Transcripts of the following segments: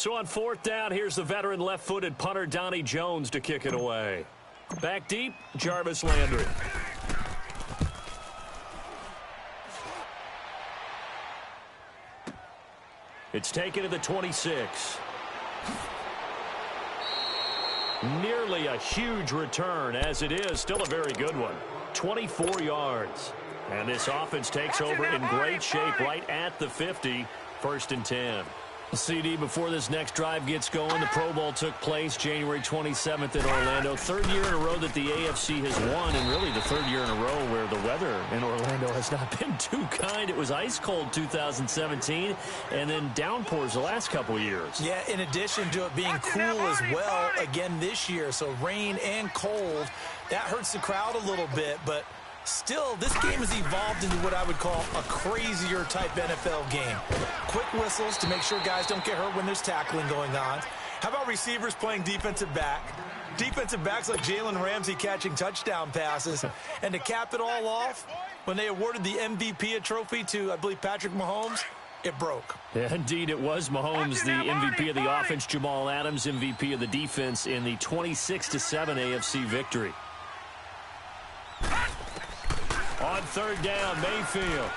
So on fourth down, here's the veteran left-footed punter Donnie Jones to kick it away. Back deep, Jarvis Landry. It's taken to the 26. Nearly a huge return, as it is still a very good one. 24 yards. And this offense takes over in great shape right at the 50. 1st and 10. CD, before this next drive gets going, the Pro Bowl took place January 27th in Orlando. 3rd year in a row that the AFC has won, and really the 3rd year in a row where the weather in Orlando has not been too kind. It was ice cold 2017, and then downpours the last couple years. Yeah, in addition to it being cool as well again this year, so rain and cold, that hurts the crowd a little bit, but still, this game has evolved into what I would call a crazier type NFL game. Quick whistles to make sure guys don't get hurt when there's tackling going on. How about receivers playing defensive back? Defensive backs like Jalen Ramsey catching touchdown passes. And to cap it all off, when they awarded the MVP trophy to, I believe, Patrick Mahomes, it broke. Yeah, indeed, it was Mahomes, the MVP of the offense, Jamal Adams, MVP of the defense in the 26-7 AFC victory. On 3rd down, Mayfield.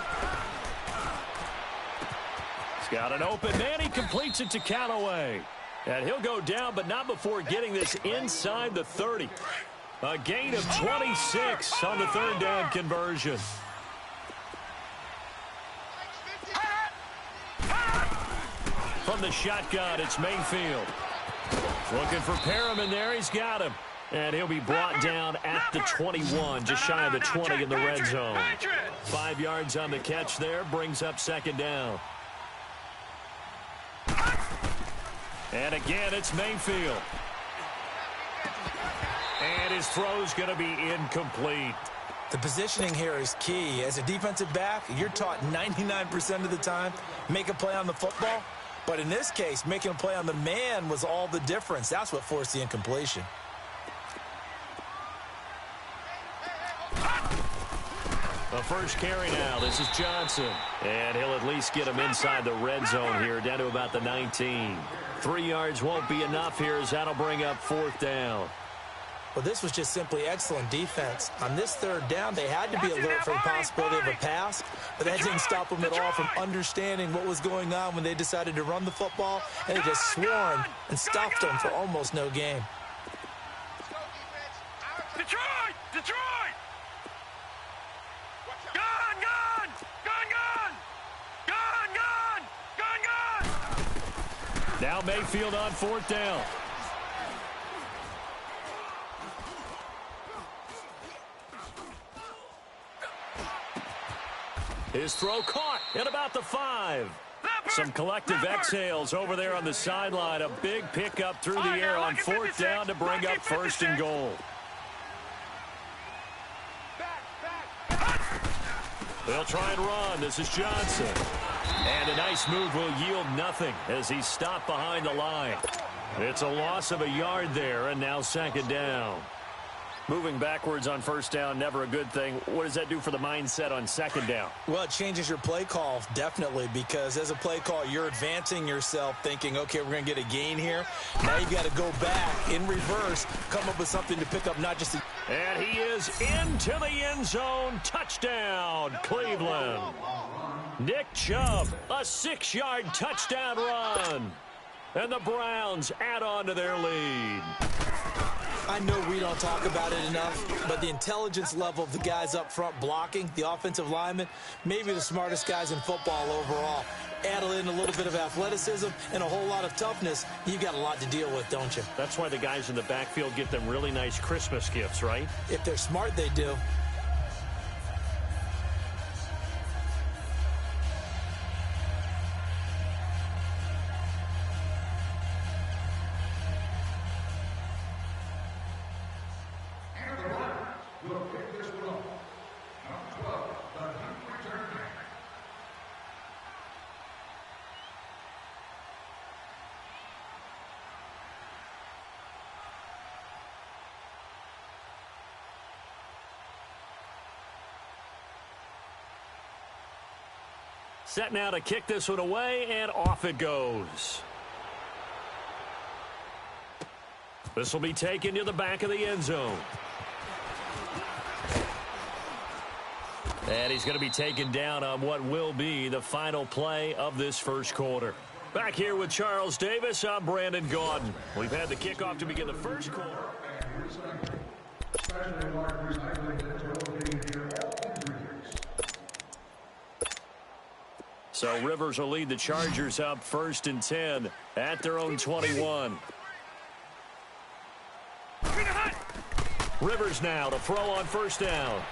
He's got an open man. He completes it to Callaway. And he'll go down, but not before getting this inside the 30. A gain of 26 on the 3rd down conversion. From the shotgun, it's Mayfield. Looking for Perriman there. He's got him. And he'll be brought down at the 21, just shy of the 20 in the red zone. 5 yards on the catch there, brings up 2nd down. And again, it's Mayfield. And his throw's going to be incomplete. The positioning here is key. As a defensive back, you're taught 99% of the time, make a play on the football. But in this case, making a play on the man was all the difference. That's what forced the incompletion. The first carry now. This is Johnson. And he'll at least get him inside the red zone here, down to about the 19. 3 yards won't be enough here, as that'll bring up 4th down. Well, this was just simply excellent defense. On this 3rd down, they had to be alert for the possibility of a pass, but that didn't stop them at all from understanding what was going on when they decided to run the football, and they just swarmed and stopped them for almost no gain. Detroit! Detroit! Gone, gone! Gone, gone! Gone, gone! Gone, gone! Now Mayfield on 4th down. His throw caught at about the 5. Some collective exhales over there on the sideline. A big pickup through the air on 4th down to bring up 1st and goal. They'll try and run. This is Johnson. And a nice move will yield nothing as he's stopped behind the line. It's a loss of a yard there, and now 2nd down. Moving backwards on 1st down, never a good thing. What does that do for the mindset on 2nd down? Well, it changes your play call, definitely, because as a play call, you're advancing yourself thinking, okay, we're going to get a gain here. Now you've got to go back in reverse, come up with something to pick up, not just And he is into the end zone. Touchdown, Cleveland. Nick Chubb, a 6-yard touchdown run. And the Browns add on to their lead. I know we don't talk about it enough, but the intelligence level of the guys up front blocking, the offensive linemen, maybe the smartest guys in football overall. Add in a little bit of athleticism and a whole lot of toughness, you've got a lot to deal with, don't you? That's why the guys in the backfield get them really nice Christmas gifts, right? If they're smart, they do. Set now to kick this one away, and off it goes. This will be taken to the back of the end zone. And he's going to be taken down on what will be the final play of this first quarter. Back here with Charles Davis, I'm Brandon Gaudin. We've had the kickoff to begin the first quarter. So Rivers will lead the Chargers up 1st and 10 at their own 21. Rivers now to throw on 1st down.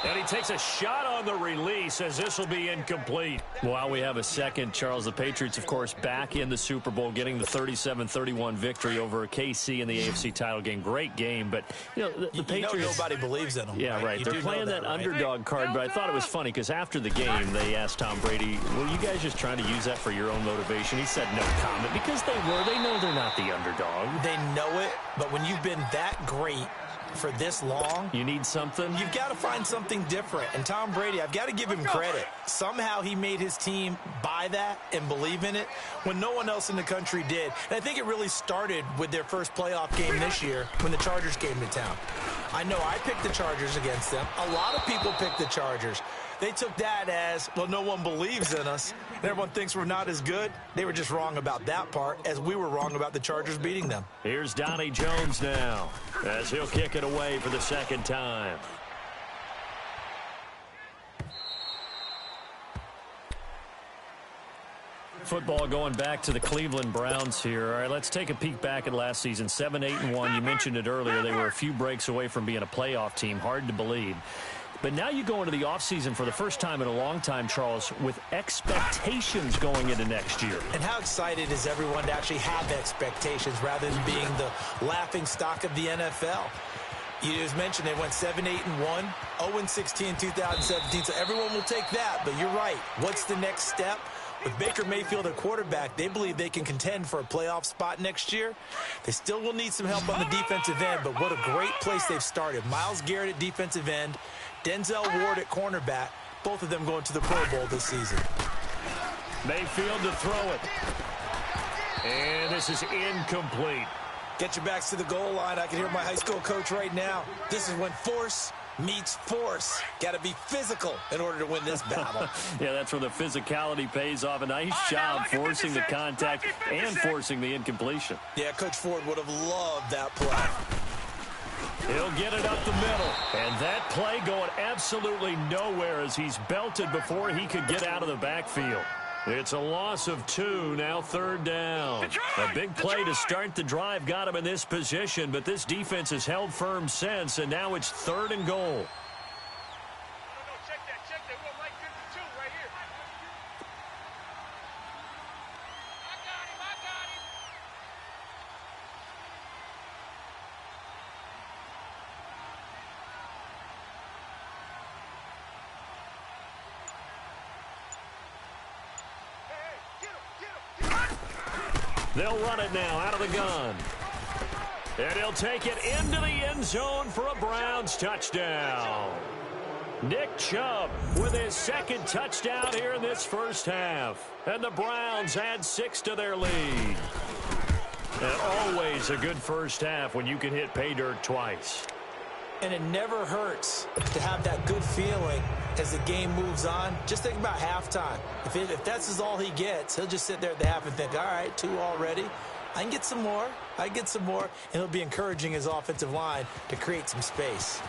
And he takes a shot on the release as this will be incomplete. While we have a second, Charles, the Patriots, of course, back in the Super Bowl, getting the 37-31 victory over KC in the AFC title game. Great game, but, you know, the Patriots... nobody believes in them. Yeah, right. They're playing that underdog card, but I thought it was funny because after the game, they asked Tom Brady, were you guys just trying to use that for your own motivation? He said no comment because they were. They know they're not the underdog. They know it, but when you've been that great for this long, you need something. You've got to find something different. And Tom Brady, I've got to give him credit. Somehow he made his team buy that and believe in it when no one else in the country did. And I think it really started with their first playoff game this year when the Chargers came to town. I know I picked the Chargers against them. A lot of people picked the Chargers. They took that as, well, no one believes in us. And everyone thinks we're not as good. They were just wrong about that part, as we were wrong about the Chargers beating them. Here's Donnie Jones now, as he'll kick it away for the second time. Football going back to the Cleveland Browns here. All right, let's take a peek back at last season. 7-8-1. You mentioned it earlier. They were a few breaks away from being a playoff team. Hard to believe. But now you go into the offseason for the first time in a long time, Charles, with expectations going into next year. And how excited is everyone to actually have expectations rather than being the laughing stock of the NFL? You just mentioned they went 7-8-1, 0-16 in 2017, so everyone will take that. But you're right. What's the next step? With Baker Mayfield at quarterback, they believe they can contend for a playoff spot next year. They still will need some help on the defensive end, but what a great place they've started. Myles Garrett at defensive end, Denzel Ward at cornerback, both of them going to the Pro Bowl this season. Mayfield to throw it. And this is incomplete. Get your backs to the goal line. I can hear my high school coach right now. This is when force meets force. Got to be physical in order to win this battle. Yeah, that's where the physicality pays off. A nice job forcing the contact and forcing the incompletion. Yeah, Coach Ford would have loved that play. He'll get it up the middle. And that play going absolutely nowhere as he's belted before he could get out of the backfield. It's a loss of 2, now 3rd down. A big play to start the drive got him in this position, but this defense has held firm since, and now it's 3rd and goal. Check that. We're like 52 right here. I got him. They'll run it now out of the gun. And he'll take it into the end zone for a Browns touchdown. Nick Chubb with his second touchdown here in this first half. And the Browns add 6 to their lead. And always a good first half when you can hit pay dirt twice. And it never hurts to have that good feeling as the game moves on. Just think about halftime. If that's all he gets, he'll just sit there at the half and think, all right, 2 already. I can get some more. And he'll be encouraging his offensive line to create some space.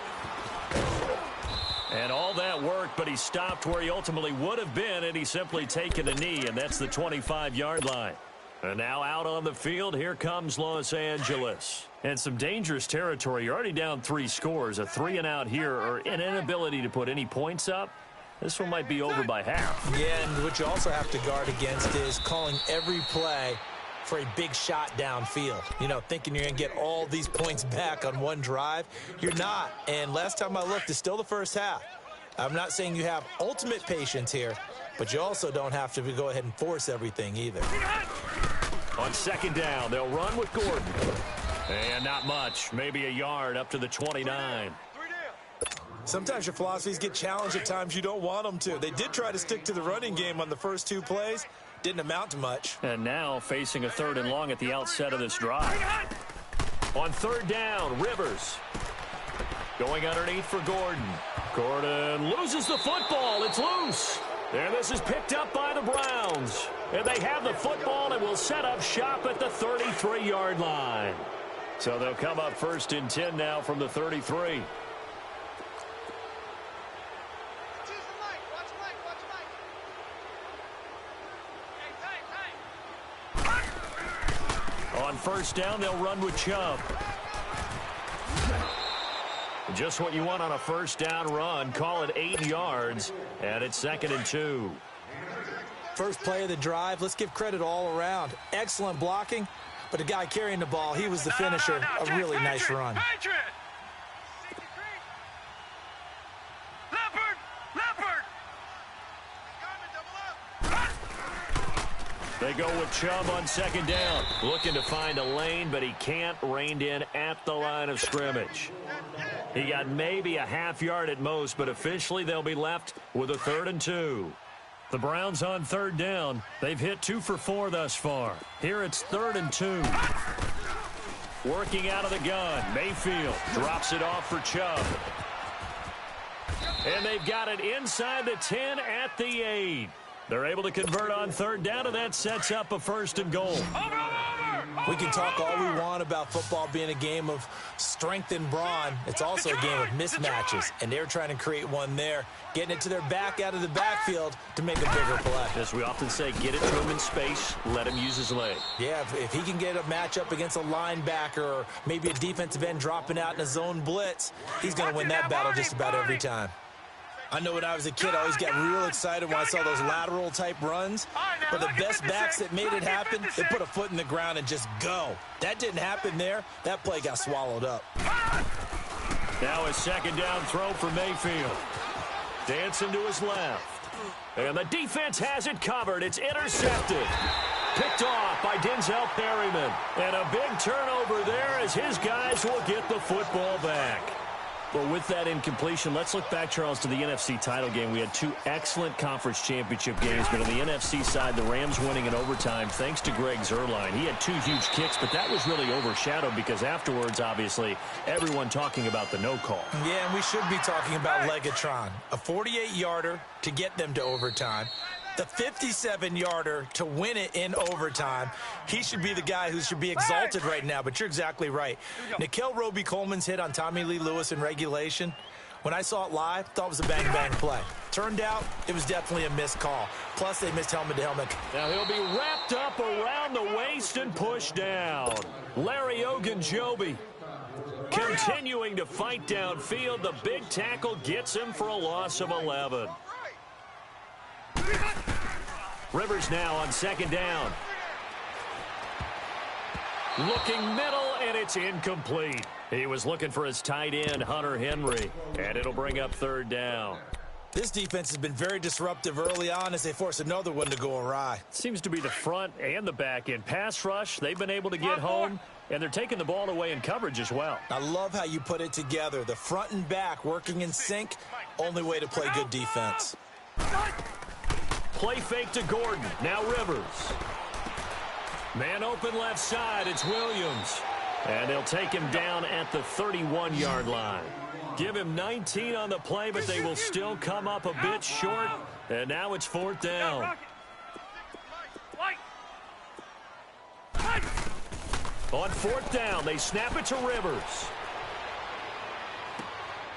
And all that work, but he stopped where he ultimately would have been, and he's simply taken a knee, and that's the 25-yard line. And now out on the field, here comes Los Angeles. And some dangerous territory. You're already down 3 scores. A 3-and-out here, or an inability to put any points up. This one might be over by half. Yeah, and what you also have to guard against is calling every play for a big shot downfield. You know, thinking you're going to get all these points back on one drive. You're not. And last time I looked, it's still the first half. I'm not saying you have ultimate patience here, but you also don't have to go ahead and force everything either. On 2nd down, they'll run with Gordon. And not much, maybe a yard up to the 29. Sometimes your philosophies get challenged at times you don't want them to. They did try to stick to the running game on the first 2 plays. Didn't amount to much. And now facing a 3rd and long at the outset of this drive. On 3rd down, Rivers. Going underneath for Gordon. Gordon loses the football. It's loose. And this is picked up by the Browns. And they have the football and will set up shop at the 33-yard line. So they'll come up 1st and 10 now from the 33. On 1st down, they'll run with Chubb. Just what you want on a 1st down run. Call it 8 yards, and it's 2nd and 2. First play of the drive, let's give credit all around. Excellent blocking, but the guy carrying the ball, he was the finisher. A really nice run. They go with Chubb on 2nd down. Looking to find a lane, but he can't. Reined in at the line of scrimmage. He got maybe a half yard at most, but officially they'll be left with a 3rd and 2. The Browns on 3rd down. They've hit 2 for 4 thus far. Here it's 3rd and 2. Working out of the gun. Mayfield drops it off for Chubb. And they've got it inside the 10 at the 8. They're able to convert on 3rd down, and that sets up a 1st and goal. We can talk all we want about football being a game of strength and brawn. It's also a game of mismatches, and they're trying to create one there, getting it to their back out of the backfield to make a bigger play. As we often say, get it to him in space, let him use his leg. Yeah, if he can get a matchup against a linebacker or maybe a defensive end dropping out in a zone blitz, he's going to win that battle just about every time. I know when I was a kid, I always got real excited when I saw those lateral-type runs. But the best backs that made it happen, they put a foot in the ground and just go. That didn't happen there. That play got swallowed up. Now a 2nd down throw for Mayfield. Dancing to his left. And the defense has it covered. It's intercepted. Picked off by Denzel Perryman. And a big turnover there as his guys will get the football back. Well, with that incompletion, let's look back, Charles, to the NFC title game. We had 2 excellent conference championship games, but on the NFC side, the Rams winning in overtime thanks to Greg Zuerlein. He had 2 huge kicks, but that was really overshadowed because afterwards, obviously, everyone talking about the no call. Yeah, and we should be talking about Legatron. A 48-yarder to get them to overtime. The 57-yarder to win it in overtime. He should be the guy who should be exalted right now, but you're exactly right. Nickell Robey-Coleman's hit on Tommy Lee Lewis in regulation, when I saw it live, thought it was a bang-bang play. Turned out, it was definitely a missed call. Plus, they missed helmet-to-helmet. Now he'll be wrapped up around the waist and pushed down. Larry Ogunjobi continuing to fight downfield. The big tackle gets him for a loss of 11. Rivers now on 2nd down. Looking middle, and it's incomplete. He was looking for his tight end, Hunter Henry, and it'll bring up 3rd down. This defense has been very disruptive early on as they force another one to go awry. Seems to be the front and the back end. Pass rush, they've been able to get home, and they're taking the ball away in coverage as well. I love how you put it together. The front and back working in sync, only way to play good defense. Play fake to Gordon. Now Rivers. Man open left side. It's Williams. And they'll take him down at the 31-yard line. Give him 19 on the play, but they will still come up a bit short. And now it's 4th down. On 4th down, they snap it to Rivers.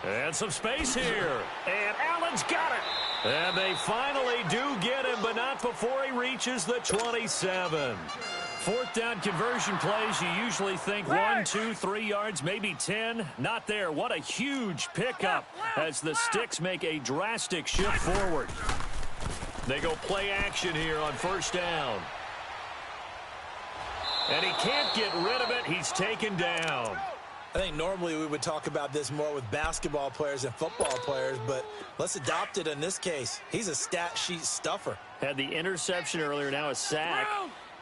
And some space here. And Allen's got it. And they finally do get him, but not before he reaches the 27. 4th down conversion plays, you usually think 1, 2, 3 yards, maybe 10. Not there. What a huge pickup as the Sticks make a drastic shift forward. They go play action here on 1st down. And he can't get rid of it. He's taken down. I think normally we would talk about this more with basketball players and football players, but let's adopt it in this case. He's a stat sheet stuffer. Had the interception earlier, now a sack.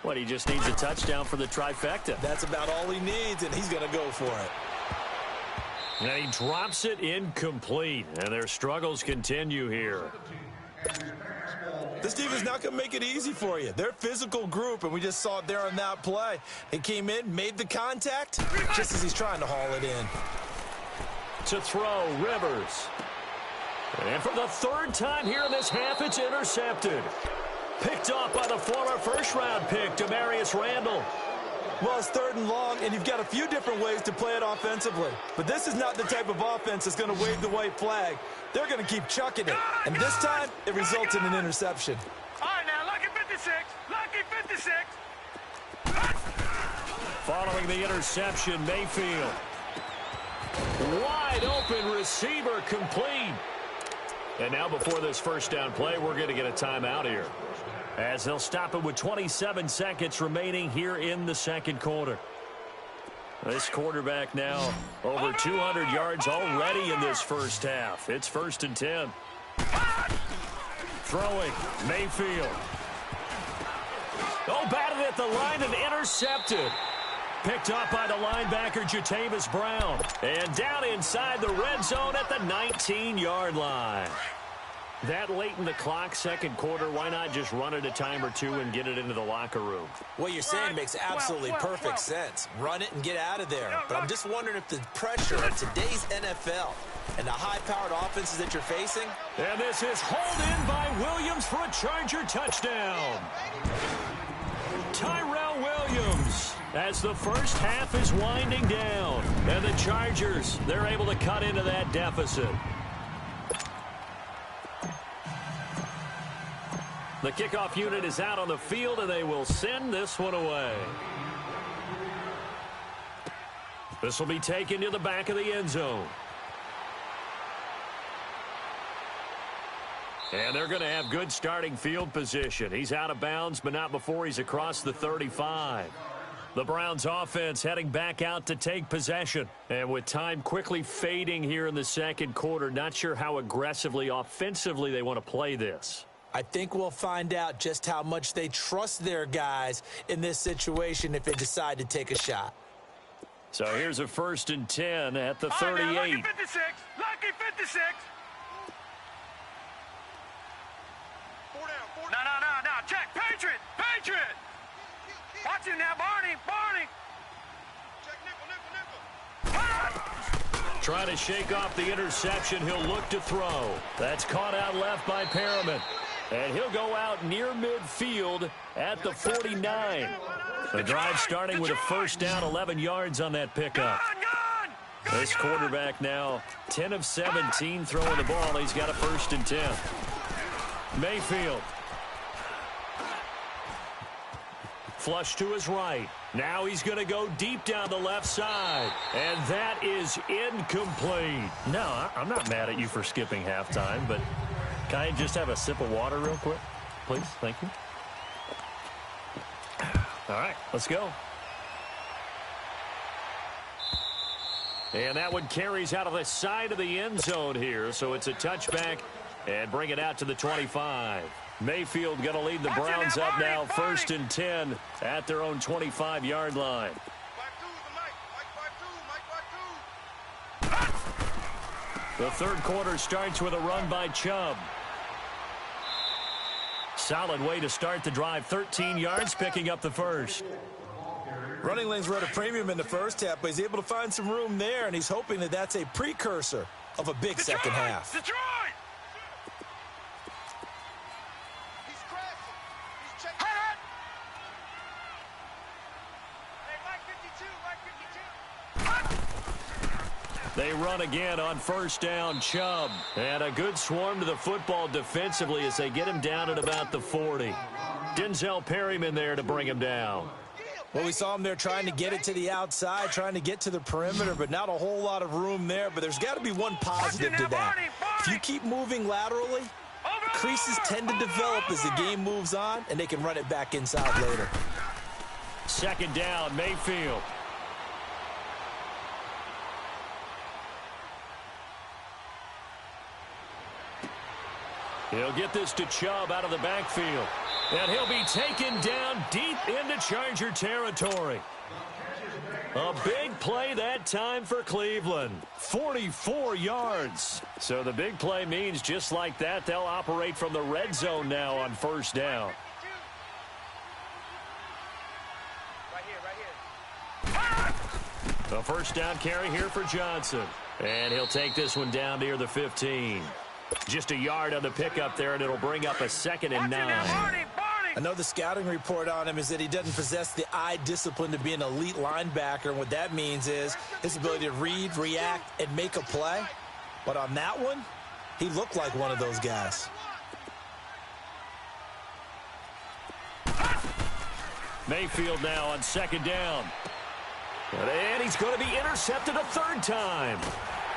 What, he just needs a touchdown for the trifecta. That's about all he needs, and he's going to go for it. And he drops it incomplete, and their struggles continue here. This team is not going to make it easy for you. They're a physical group, and we just saw it there on that play. He came in, made the contact, just as he's trying to haul it in. To throw, Rivers. And for the third time here in this half, it's intercepted. Picked off by the former first-round pick, Demarius Randall. Well, it's 3rd and long, and you've got a few different ways to play it offensively. But this is not the type of offense that's going to wave the white flag. They're going to keep chucking it. And this time, it results in an interception. All right, now, lucky 56. Lucky 56. Following the interception, Mayfield. Wide open receiver, complete. And now before this first down play, we're going to get a timeout here, as they'll stop it with 27 seconds remaining here in the second quarter. This quarterback now over 200 yards already in this first half. It's 1st and 10. Throwing, Mayfield. Oh, batted at the line and intercepted. Picked up by the linebacker, Jatavis Brown. And down inside the red zone at the 19-yard line. That late in the clock, second quarter, why not just run it a time or two and get it into the locker room? What you're saying makes absolutely perfect sense. Run it and get out of there. But I'm just wondering if the pressure of today's NFL and the high-powered offenses that you're facing. And this is hauled in by Williams for a Charger touchdown. Tyrell Williams, as the first half is winding down. And the Chargers, they're able to cut into that deficit. The kickoff unit is out on the field, and they will send this one away. This will be taken to the back of the end zone. And they're going to have good starting field position. He's out of bounds, but not before he's across the 35. The Browns offense heading back out to take possession. And with time quickly fading here in the second quarter, not sure how aggressively, offensively they want to play this. I think we'll find out just how much they trust their guys in this situation if they decide to take a shot. So here's a 1st and 10 at the 38. Lucky 56. Lucky 56. No. Check. Patriot. Watch him now, Barney. Check nickel. Trying to shake off the interception. He'll look to throw. That's caught out left by Perriman. And he'll go out near midfield at the 49. The drive starting with a first down, 11 yards on that pickup. This quarterback now 10 of 17 throwing the ball. He's got a 1st and 10. Mayfield. Flush to his right. Now he's going to go deep down the left side. And that is incomplete. No, I'm not mad at you for skipping halftime, but can I just have a sip of water real quick? Please, thank you. All right, let's go. And that one carries out of the side of the end zone here. So it's a touchback and bring it out to the 25. Mayfield going to lead the Browns up now, 1st and 10 at their own 25-yard line. The third quarter starts with a run by Chubb. Solid way to start the drive, 13 yards, picking up the first. Running lanes were at a premium in the first half, but he's able to find some room there, and he's hoping that that's a precursor of a big second half. Detroit! They run again on first down, Chubb. And a good swarm to the football defensively as they get him down at about the 40. Denzel Perryman there to bring him down. Well, we saw him there trying to get it to the outside, trying to get to the perimeter, but not a whole lot of room there. But there's got to be one positive to that. If you keep moving laterally, creases tend to develop as the game moves on, and they can run it back inside later. Second down, Mayfield. He'll get this to Chubb out of the backfield. And he'll be taken down deep into Charger territory. A big play that time for Cleveland. 44 yards. So the big play means just like that, they'll operate from the red zone now on first down. A first down carry here for Johnson. And he'll take this one down near the 15. Just a yard on the pickup there, and it'll bring up a 2nd and 9. I know the scouting report on him is that he doesn't possess the eye discipline to be an elite linebacker. And what that means is his ability to read, react, and make a play. But on that one, he looked like one of those guys. Mayfield now on 2nd down. And he's going to be intercepted a 3rd time.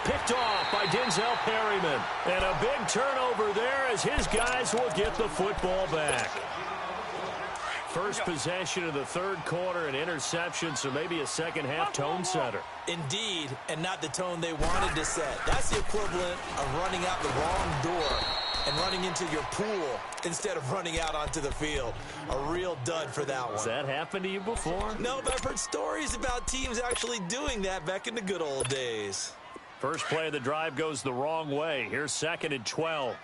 Picked off by Denzel Perryman. And a big turnover there as his guys will get the football back. First possession of the 3rd quarter, an interception, so maybe a second-half tone setter. Indeed, and not the tone they wanted to set. That's the equivalent of running out the wrong door and running into your pool instead of running out onto the field. A real dud for that one. Has that happened to you before? No, but I've heard stories about teams actually doing that back in the good old days. First play of the drive goes the wrong way. Here's 2nd and 12.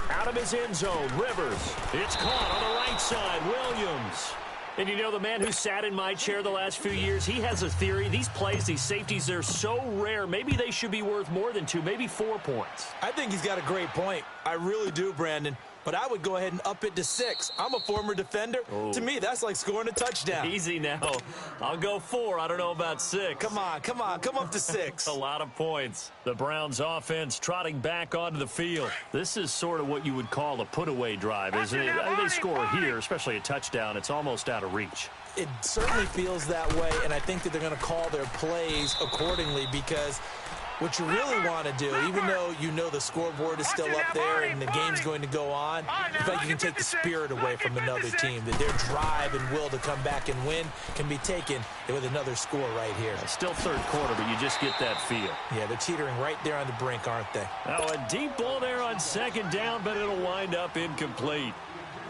Out of his end zone, Rivers. It's caught on the right side, Williams. And you know, the man who sat in my chair the last few years, he has a theory. These plays, these safeties, they're so rare. Maybe they should be worth more than 2, maybe 4 points. I think he's got a great point. I really do, Brandon. But I would go ahead and up it to 6. I'm a former defender. Oh. To me, that's like scoring a touchdown. Easy now. I'll go 4. I don't know about 6. Come on. Come up to 6. A lot of points. The Browns offense trotting back onto the field. This is sort of what you would call a put-away drive, isn't it? They score here, especially a touchdown. It's almost out of reach. It certainly feels that way, and I think that they're going to call their plays accordingly because what you really want to do, even though you know the scoreboard is still up there and the game's going to go on, you feel like you can take the spirit away from another team, that their drive and will to come back and win can be taken with another score right here. Still 3rd quarter, but you just get that feel. Yeah, they're teetering right there on the brink, aren't they? Now a deep ball there on 2nd down, but it'll wind up incomplete.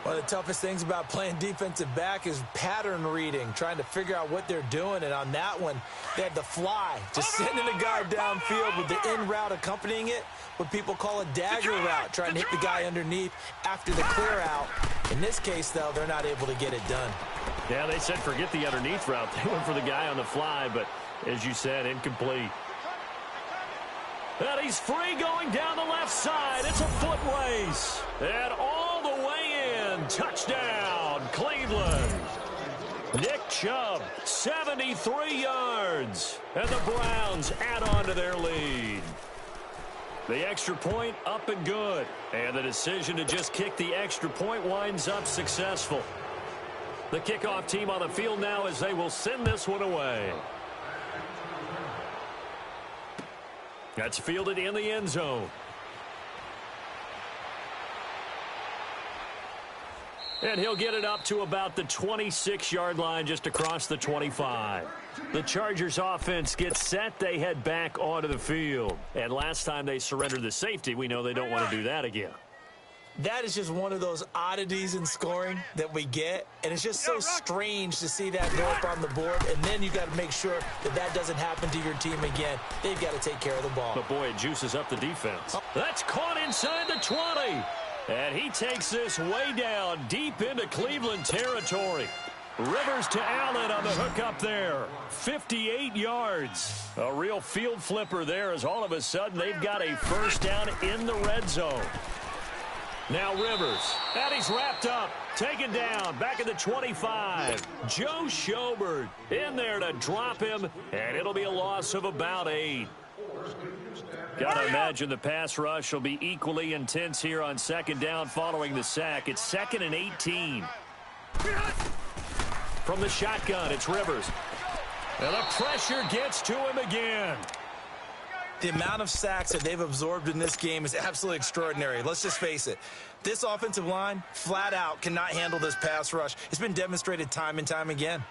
One of the toughest things about playing defensive back is pattern reading, trying to figure out what they're doing. And on that one, they had the fly, just sending a guy downfield with the in route accompanying it, what people call a dagger route, trying to hit the guy underneath after the clear out. In this case, though, they're not able to get it done. Yeah, they said forget the underneath route. They went for the guy on the fly, but as you said, incomplete. And he's free going down the left side. It's a foot race. And all the way in. Touchdown, Cleveland. Nick Chubb, 73 yards. And the Browns add on to their lead. The extra point up and good. And the decision to just kick the extra point winds up successful. The kickoff team on the field now as they will send this one away. That's fielded in the end zone. And he'll get it up to about the 26-yard line just across the 25. The Chargers offense gets set. They head back onto the field. And last time they surrendered the safety, we know they don't want to do that again. That is just one of those oddities in scoring that we get, and it's just so strange to see that go up on the board, and then you got to make sure that that doesn't happen to your team again. They've got to take care of the ball. But, boy, it juices up the defense. That's caught inside the 20, and he takes this way down deep into Cleveland territory. Rivers to Allen on the hook up there. 58 yards. A real field flipper there as all of a sudden they've got a first down in the red zone. Now Rivers, and he's wrapped up, taken down, back at the 25. Joe Schobert in there to drop him, and it'll be a loss of about 8. Got to imagine the pass rush will be equally intense here on 2nd down following the sack. It's 2nd and 18. From the shotgun, it's Rivers. And the pressure gets to him again. The amount of sacks that they've absorbed in this game is absolutely extraordinary. Let's just face it. This offensive line, flat out, cannot handle this pass rush. It's been demonstrated time and time again.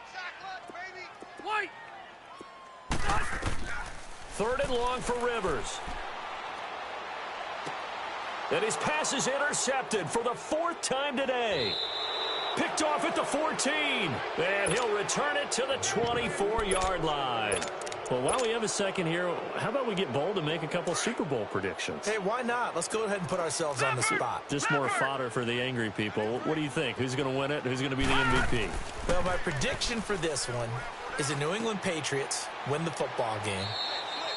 3rd and long for Rivers. And his pass is intercepted for the 4th time today. Picked off at the 14. And he'll return it to the 24-yard line. Well, while we have a second here, how about we get bold and make a couple Super Bowl predictions? Hey, why not? Let's go ahead and put ourselves on the spot. Just more fodder for the angry people. What do you think? Who's going to win it? Who's going to be the MVP? Well, my prediction for this one is the New England Patriots win the football game.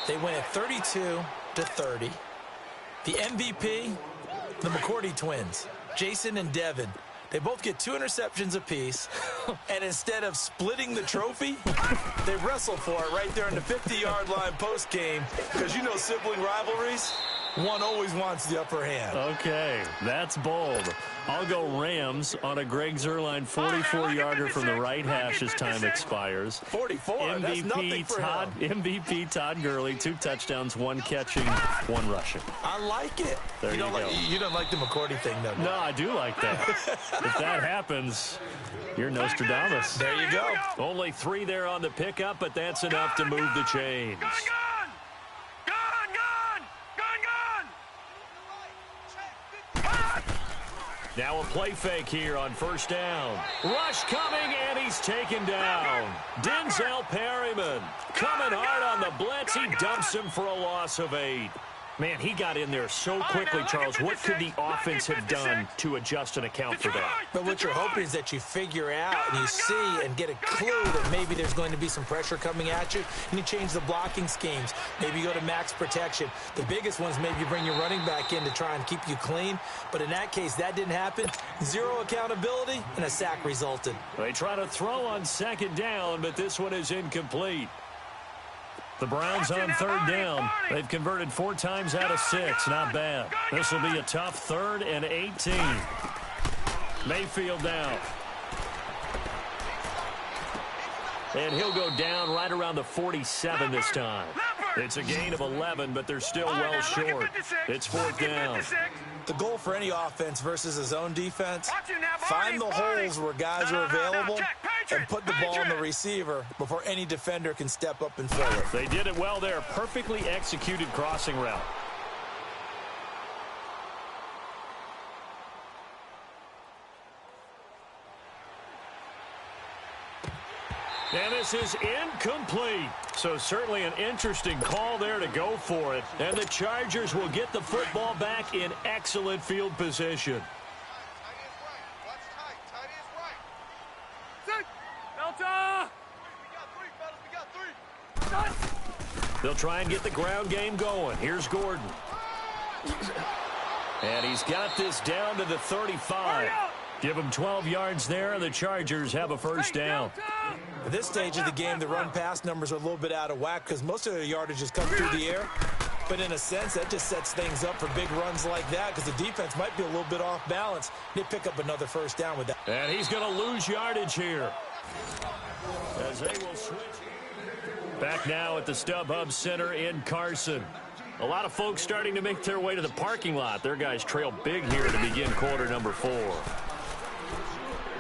They win it 32-30. The MVP, the McCourty twins, Jason and Devin. They both get 2 interceptions apiece, and instead of splitting the trophy, they wrestle for it right there in the 50-yard line post-game, because you know sibling rivalries, one always wants the upper hand. Okay, that's bold. I'll go Rams on a Greg Zuerlein 44-yarder from the right hash as time expires. 44, that's nothing for him. MVP Todd Gurley, 2 touchdowns, 1 catching, 1 rushing. I like it. There you go. You don't like the McCourty thing, though. No, I do like that. If that happens, you're Nostradamus. There you go. Only 3 there on the pickup, but that's enough to move the chains. Now a play fake here on first down. Rush coming, and he's taken down. Denzel Perryman coming hard on the blitz. He dumps him for a loss of 8. Man, he got in there so quickly, Charles. What could the offense have done to adjust and account for that? But what you're hoping is that you figure out and you see and get a clue that maybe there's going to be some pressure coming at you, and you change the blocking schemes. Maybe you go to max protection. The biggest ones, maybe you bring your running back in to try and keep you clean. But in that case, that didn't happen. 0 accountability, and a sack resulted. They try to throw on second down, but this one is incomplete. The Browns on third down. They've converted 4 times out of 6. Not bad. This will be a tough 3rd and 18. Mayfield down. And he'll go down right around the 47 this time. It's a gain of 11, but they're still well short. It's 4th down. The goal for any offense versus his own defense, find the holes where guys are available and put the ball on the receiver before any defender can step up and fill it. They did it well there. Perfectly executed crossing route. And this is incomplete. So certainly an interesting call there to go for it. And the Chargers will get the football back in excellent field position. They'll try and get the ground game going. Here's Gordon. And he's got this down to the 35. Give him 12 yards there, and the Chargers have a first down. At this stage of the game, the run-pass numbers are a little bit out of whack because most of their yardage has come through the air. But in a sense, that just sets things up for big runs like that because the defense might be a little bit off balance. They pick up another first down with that. And he's going to lose yardage here as they will switch. Back now at the StubHub Center in Carson. A lot of folks starting to make their way to the parking lot. Their guys trail big here to begin quarter number 4.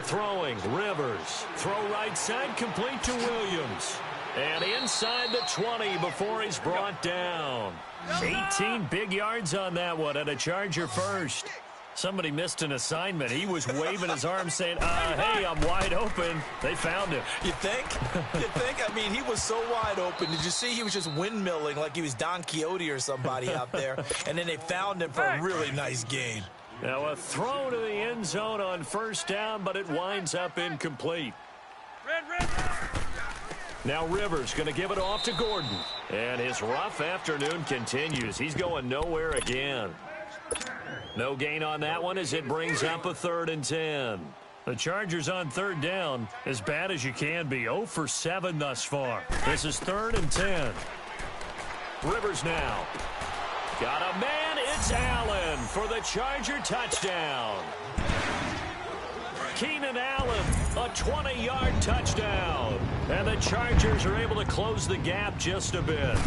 Throwing, Rivers. Throw right side, complete to Williams. And inside the 20 before he's brought down. 18 big yards on that one, and a Charger first. Somebody missed an assignment. He was waving his arm saying, hey, I'm wide open. They found him. You think? You think? I mean, he was so wide open. Did you see he was just windmilling like he was Don Quixote or somebody out there? And then they found him for a really nice gain. Now a throw to the end zone on first down, but it winds up incomplete. Now Rivers going to give it off to Gordon. And his rough afternoon continues. He's going nowhere again. No gain on that one as it brings up a 3rd and 10. The Chargers on third down, as bad as you can be. 0 for 7 thus far. This is 3rd and 10. Rivers now. Got a man. It's Allen for the Charger touchdown. Keenan Allen, a 20-yard touchdown. And the Chargers are able to close the gap just a bit.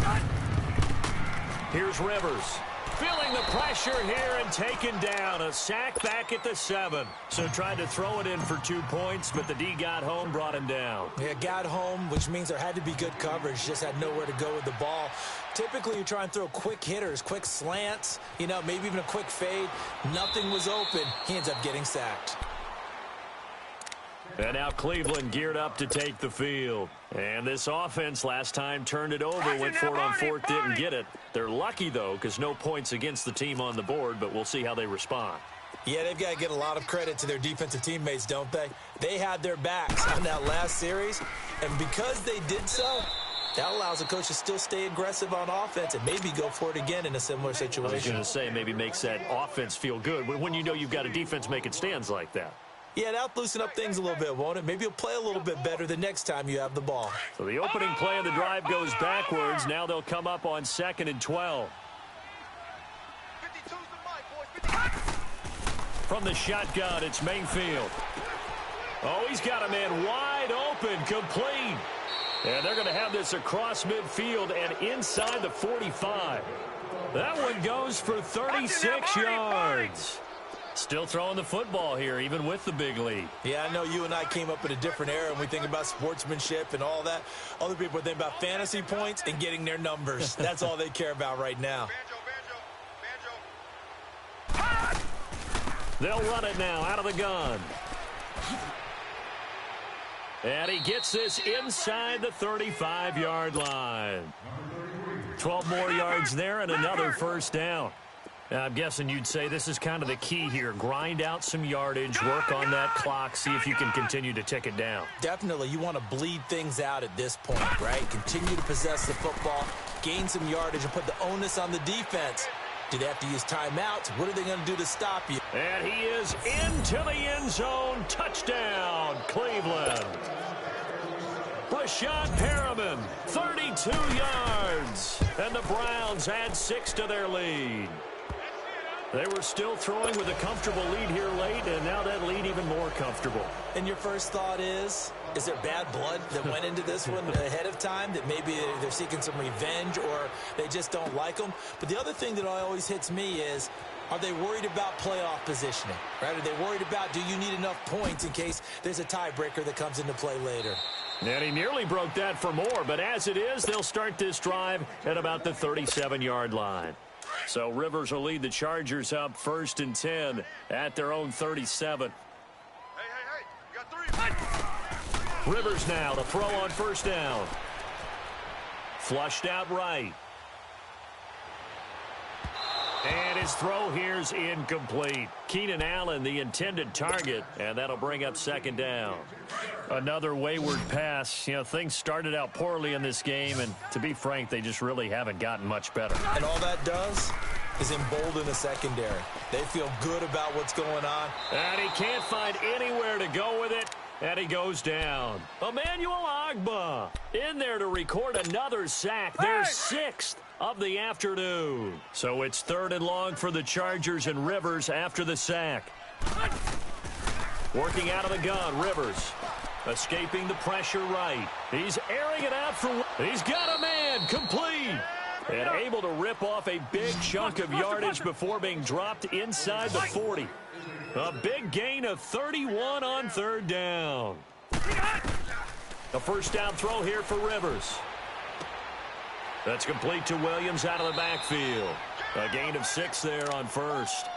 Here's Rivers. Feeling the pressure here and taken down. A sack back at the 7. So tried to throw it in for 2 points, but the D got home, brought him down. Yeah, got home, which means there had to be good coverage. Just had nowhere to go with the ball. Typically, you try and throw quick hitters, quick slants, you know, maybe even a quick fade. Nothing was open. He ends up getting sacked. And now Cleveland geared up to take the field. And this offense last time turned it over, went for it on fourth, didn't get it. They're lucky, though, because no points against the team on the board, but we'll see how they respond. Yeah, they've got to get a lot of credit to their defensive teammates, don't they? They had their backs on that last series, and because they did so, that allows the coach to still stay aggressive on offense and maybe go for it again in a similar situation. I was going to say, maybe makes that offense feel good when you know you've got a defense making stands like that. Yeah, that'll loosen up things a little bit, won't it? Maybe you'll play a little bit better the next time you have the ball. So the opening play of the drive goes backwards. Now they'll come up on 2nd and 12. From the shotgun, it's Mayfield. Oh, he's got a man wide open, complete. And they're going to have this across midfield and inside the 45. That one goes for 36 yards. Still throwing the football here, even with the big lead. Yeah, I know you and I came up in a different era, and we think about sportsmanship and all that. Other people think about fantasy points and getting their numbers. That's all they care about right now. They'll run it now out of the gun. And he gets this inside the 35-yard line. 12 more yards there and another first down. I'm guessing you'd say this is kind of the key here. Grind out some yardage, work on that clock, see if you can continue to tick it down. Definitely. You want to bleed things out at this point, right? Continue to possess the football, gain some yardage, and put the onus on the defense. Do they have to use timeouts? What are they going to do to stop you? And he is into the end zone. Touchdown, Cleveland. Brashad Perriman, 32 yards. And the Browns add 6 to their lead. They were still throwing with a comfortable lead here late, and now that lead even more comfortable. And your first thought is there bad blood that went into this one ahead of time, that maybe they're seeking some revenge or they just don't like them? But the other thing that always hits me is, are they worried about playoff positioning? Right? Are they worried about, do you need enough points in case there's a tiebreaker that comes into play later? And he nearly broke that for more, but as it is, they'll start this drive at about the 37-yard line. So Rivers will lead the Chargers up 1st and 10 at their own 37. Hey, you got 3. Rivers now to throw on first down. Flushed out right. And his throw here's incomplete. Keenan Allen, the intended target, and that'll bring up 2nd down. Another wayward pass. You know, things started out poorly in this game, and to be frank, they just really haven't gotten much better. And all that does is embolden the secondary. They feel good about what's going on. And he can't find anywhere to go with it, and he goes down. Emmanuel Ogbah in there to record another sack. Their 6th of the afternoon. So it's 3rd and long for the Chargers, and Rivers after the sack. Working out of the gun, Rivers. Escaping the pressure right. He's airing it out for... He's got a man, complete. And able to rip off a big chunk of yardage before being dropped inside the 40. A big gain of 31 on 3rd down. A first down throw here for Rivers. That's complete to Williams out of the backfield. A gain of 6 there on 1st.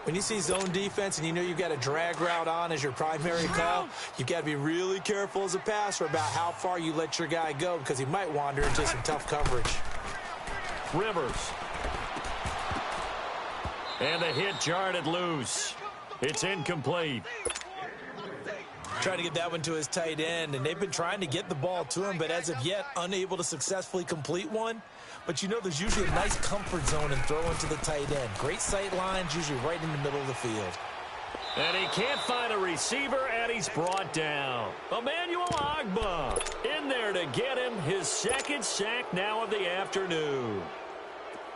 When you see zone defense and you know you've got a drag route on as your primary call, you've got to be really careful as a passer about how far you let your guy go, because he might wander into some tough coverage. Rivers. And the hit jarred it loose. It's incomplete. Trying to get that one to his tight end, and they've been trying to get the ball to him, but as of yet, unable to successfully complete one. But you know there's usually a nice comfort zone in throwing to the tight end. Great sight lines, usually right in the middle of the field. And he can't find a receiver, and he's brought down. Emmanuel Ogbah in there to get him his 2nd sack now of the afternoon.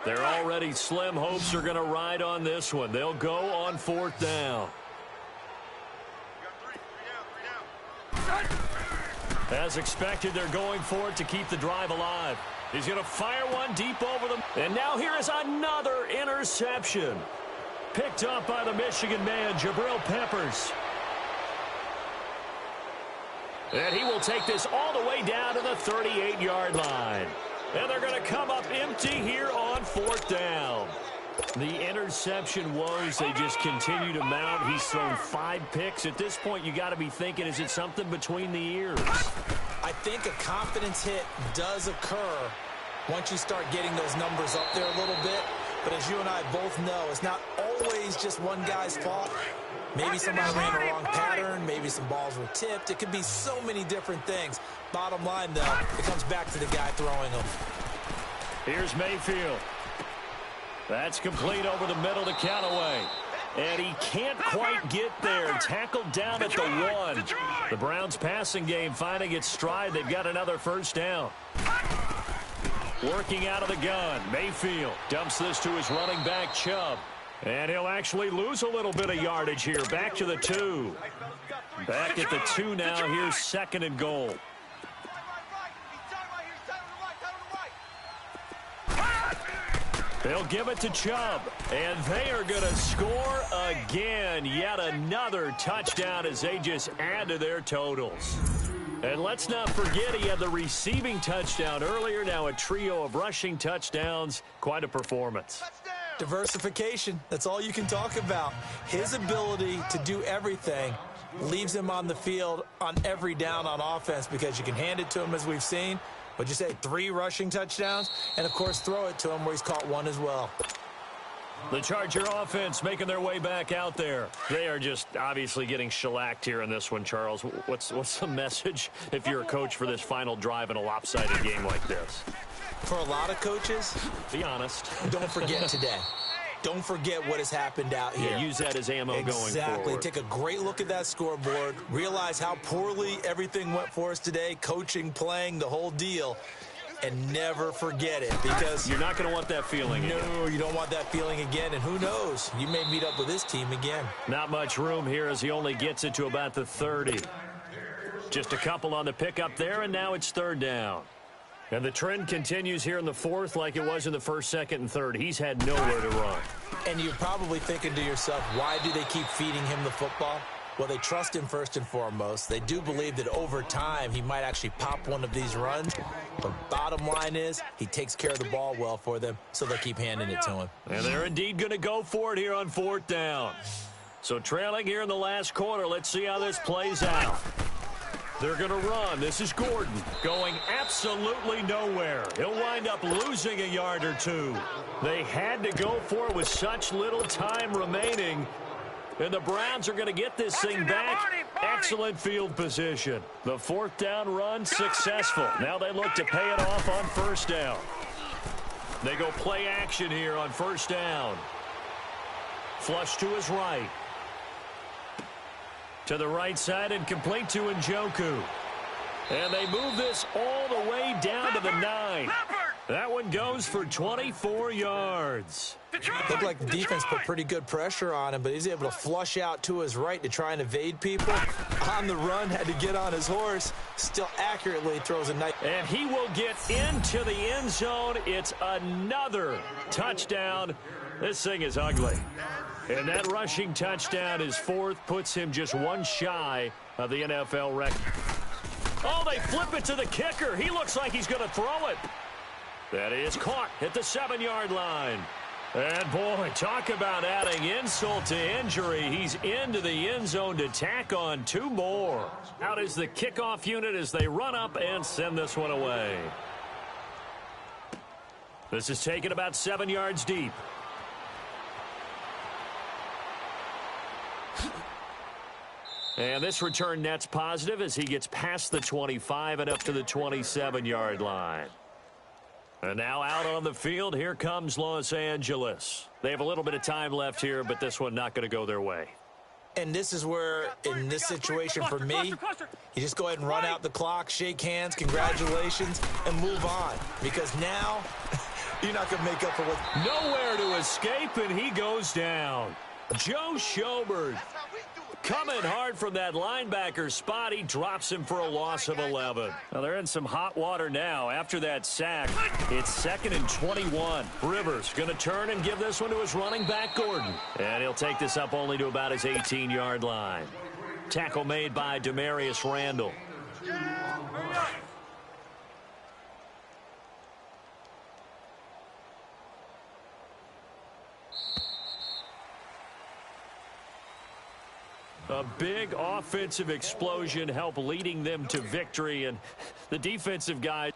Their already slim hopes are going to ride on this one. They'll go on 4th down. As expected, they're going for it to keep the drive alive. He's going to fire one deep over them. And now here is another interception. Picked up by the Michigan man, Jabril Peppers. And he will take this all the way down to the 38-yard line. And they're going to come up empty here on 4th down. The interception woes, they just continue to mount. He's thrown 5 picks. At this point, you got to be thinking, is it something between the ears? I think a confidence hit does occur once you start getting those numbers up there a little bit. But as you and I both know, it's not always just one guy's fault. Maybe somebody ran a wrong pattern. Maybe some balls were tipped. It could be so many different things. Bottom line, though, it comes back to the guy throwing them. Here's Mayfield. That's complete over the middle to Callaway. And he can't quite get there. Tackled down at the 1. The Browns passing game finding its stride. They've got another first down. Working out of the gun. Mayfield dumps this to his running back, Chubb. And he'll actually lose a little bit of yardage here. Back to the 2. Back at the 2 now. Here's 2nd and goal. They'll give it to Chubb, and they are going to score again. Yet another touchdown as they just add to their totals. And let's not forget he had the receiving touchdown earlier. Now a trio of rushing touchdowns. Quite a performance. Diversification, that's all you can talk about. His ability to do everything leaves him on the field on every down on offense because you can hand it to him as we've seen. What'd you say, 3 rushing touchdowns? And, of course, throw it to him where he's caught 1 as well. The Charger offense making their way back out there. They are just obviously getting shellacked here in this one, Charles. What's the message if you're a coach for this final drive in a lopsided game like this? For a lot of coaches, be honest. Don't forget today. Don't forget what has happened out here. Yeah, use that as ammo going forward. Exactly. Take a great look at that scoreboard. Realize how poorly everything went for us today. Coaching, playing, the whole deal. And never forget it because you're not going to want that feeling again. No, you don't want that feeling again. And who knows? You may meet up with this team again. Not much room here as he only gets it to about the 30. Just a couple on the pickup there, and now it's 3rd down. And the trend continues here in the 4th like it was in the 1st, 2nd, and 3rd. He's had nowhere to run. And you're probably thinking to yourself, why do they keep feeding him the football? Well, they trust him first and foremost. They do believe that over time he might actually pop one of these runs. But bottom line is he takes care of the ball well for them, so they'll keep handing it to him. And they're indeed going to go for it here on 4th down. So trailing here in the last quarter. Let's see how this plays out. They're going to run. This is Gordon going absolutely nowhere. He'll wind up losing a yard or 2. They had to go for it with such little time remaining. And the Browns are going to get this thing back. Excellent field position. The 4th down run successful. Now they look to pay it off on 1st down. They go play action here on 1st down. Flush to his right. To the right side and complete to Njoku. And they move this all the way down to the 9. That one goes for 24 yards. Looked like the defense put pretty good pressure on him, but he's able to flush out to his right to try and evade people. On the run, had to get on his horse. Still accurately throws a nice. And he will get into the end zone. It's another touchdown. This thing is ugly. And that rushing touchdown is 4th, puts him just 1 shy of the NFL record. Oh, they flip it to the kicker. He looks like he's going to throw it. That is caught at the 7-yard line. And, boy, talk about adding insult to injury. He's into the end zone to tack on 2 more. Out is the kickoff unit as they run up and send this one away. This is taken about 7 yards deep. And this return net's positive as he gets past the 25 and up to the 27-yard line. And now out on the field, here comes Los Angeles. They have a little bit of time left here, but this one not going to go their way. And this is where, in this situation for me, you just go ahead and run out the clock, shake hands, congratulations, and move on. Because now, you're not going to make up for what... Nowhere to escape, and he goes down. Joe Schobert coming hard from that linebacker spot. He drops him for a loss of 11. Now they're in some hot water now after that sack. It's 2nd and 21. Rivers going to turn and give this one to his running back, Gordon. And he'll take this up only to about his 18-yard line. Tackle made by Demarius Randall. A big offensive explosion helped leading them to victory, and the defensive guys